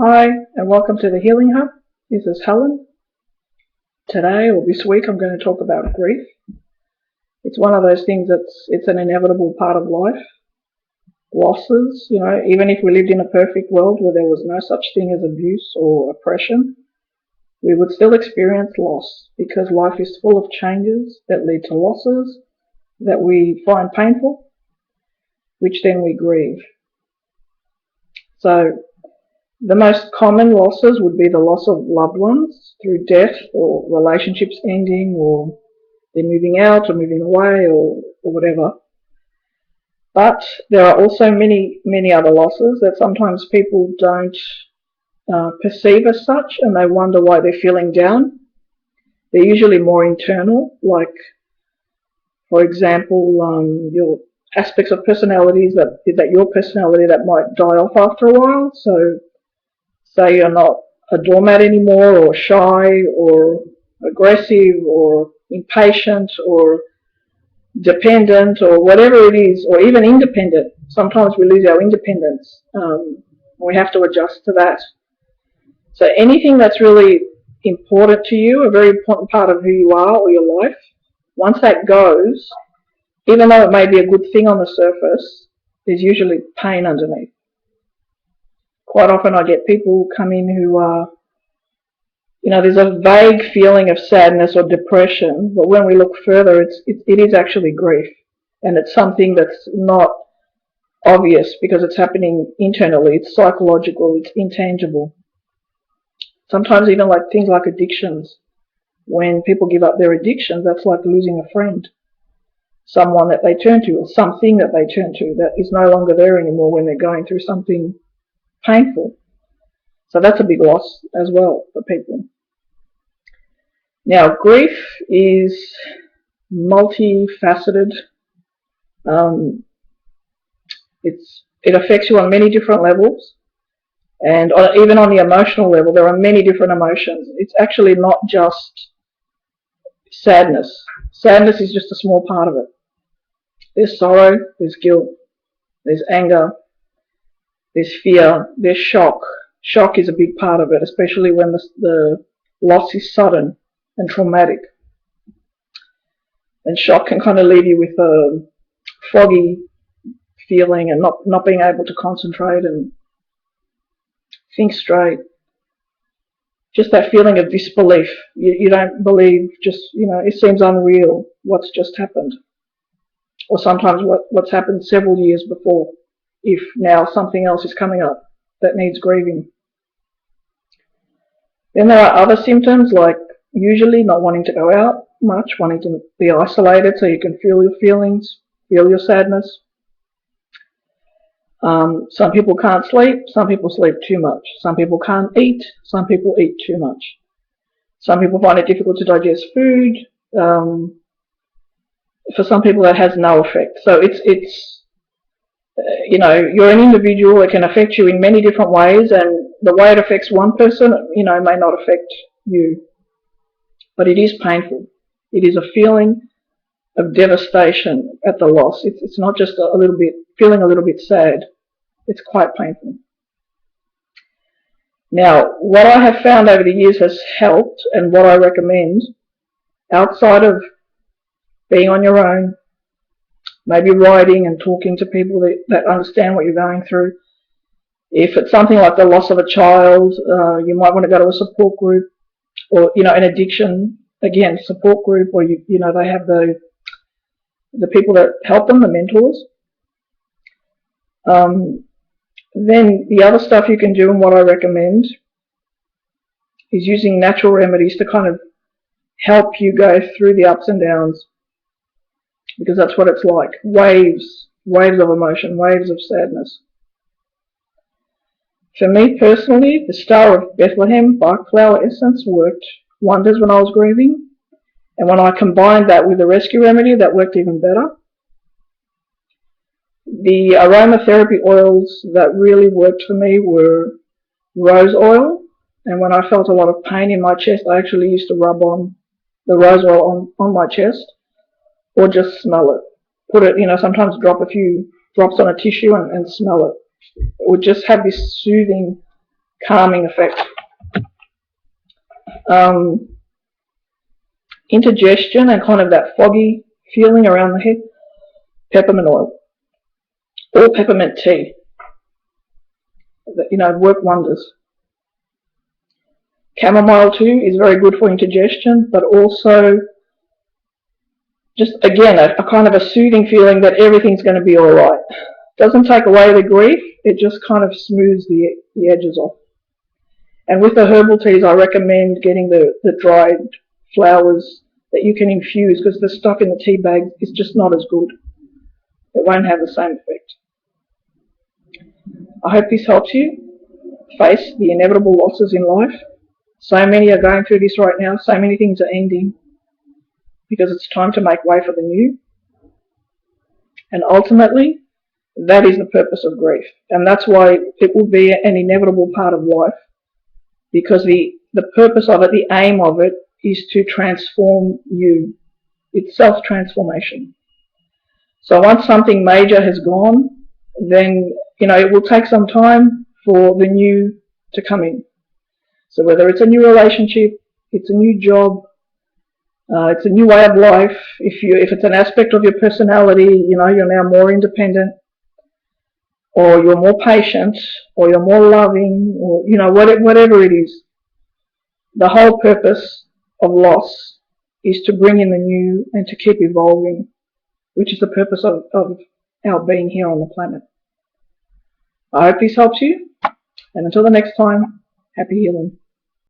Hi, and welcome to the Healing Hub. This is Helen. Today, or this week, I'm going to talk about grief. It's one of those things it's an inevitable part of life. Losses, even if we lived in a perfect world where there was no such thing as abuse or oppression, we would still experience loss because life is full of changes that lead to losses that we find painful, which then we grieve. So, the most common losses would be the loss of loved ones through death or relationships ending or they're moving out or moving away or whatever. But there are also many other losses that sometimes people don't perceive as such, and they wonder why they're feeling down. They're usually more internal, like, for example, your aspects of personalities that your personality that might die off after a while. So say you're not a doormat anymore, or shy, or aggressive, or impatient, or dependent, or whatever it is, or even independent. Sometimes we lose our independence. We have to adjust to that. So anything that's really important to you, a very important part of who you are or your life, once that goes, even though it may be a good thing on the surface, there's usually pain underneath. Quite often I get people come in who are, there's a vague feeling of sadness or depression, but when we look further, it is actually grief. And it's something that's not obvious because it's happening internally, it's psychological, it's intangible. Sometimes even like things like addictions. When people give up their addictions, that's like losing a friend. Someone that they turn to, or something that they turn to that is no longer there anymore when they're going through something painful. So that's a big loss as well for people. Now, grief is multifaceted. It affects you on many different levels, and even on the emotional level, there are many different emotions. It's actually not just sadness. Sadness is just a small part of it. There's sorrow, there's guilt, there's anger, there's fear, there's shock. Shock is a big part of it, especially when the loss is sudden and traumatic. And shock can kind of leave you with a foggy feeling and not being able to concentrate and think straight. Just that feeling of disbelief. You don't believe, it seems unreal what's just happened. Or sometimes what's happened several years before, if now something else is coming up that needs grieving. Then there are other symptoms, like usually not wanting to go out much, wanting to be isolated so you can feel your feelings, feel your sadness. Some people can't sleep, some people sleep too much. Some people can't eat, some people eat too much. Some people find it difficult to digest food. For some people that has no effect. So you're an individual, it can affect you in many different ways, and the way it affects one person, may not affect you. But it is painful. It is a feeling of devastation at the loss. It's not just feeling a little bit sad. It's quite painful. Now, what I have found over the years has helped, and what I recommend, outside of being on your own, maybe writing and talking to people that understand what you're going through. If it's something like the loss of a child, you might want to go to a support group, or an addiction, again, support group, or they have the people that help them, the mentors. Then the other stuff you can do, and what I recommend, is using natural remedies to kind of help you go through the ups and downs, because that's what it's like. Waves of emotion, waves of sadness. For me personally, the Star of Bethlehem Bach flower essence worked wonders when I was grieving, and when I combined that with the rescue remedy, that worked even better. The aromatherapy oils that really worked for me were rose oil, and when I felt a lot of pain in my chest, I actually used to rub on the rose oil on my chest, or just smell it. Put it, sometimes drop a few drops on a tissue and smell it. It would just have this soothing calming effect. Indigestion and kind of that foggy feeling around the head, peppermint oil or peppermint tea, work wonders. Chamomile too is very good for indigestion, but also just again a kind of a soothing feeling that everything's going to be all right. Doesn't take away the grief, it just kind of smooths the edges off. And with the herbal teas, I recommend getting the dried flowers that you can infuse, because the stuff in the tea bag is just not as good. It won't have the same effect. I hope this helps you face the inevitable losses in life. So many are going through this right now. So many things are ending because it's time to make way for the new. And ultimately, that is the purpose of grief. And that's why it will be an inevitable part of life, because the purpose of it, the aim of it, is to transform you. It's self-transformation. So once something major has gone, then it will take some time for the new to come in. So whether it's a new relationship, it's a new job, it's a new way of life. If it's an aspect of your personality, you're now more independent, or you're more patient, or you're more loving, or whatever it is. The whole purpose of loss is to bring in the new and to keep evolving, which is the purpose of our being here on the planet. I hope this helps you, and until the next time, happy healing.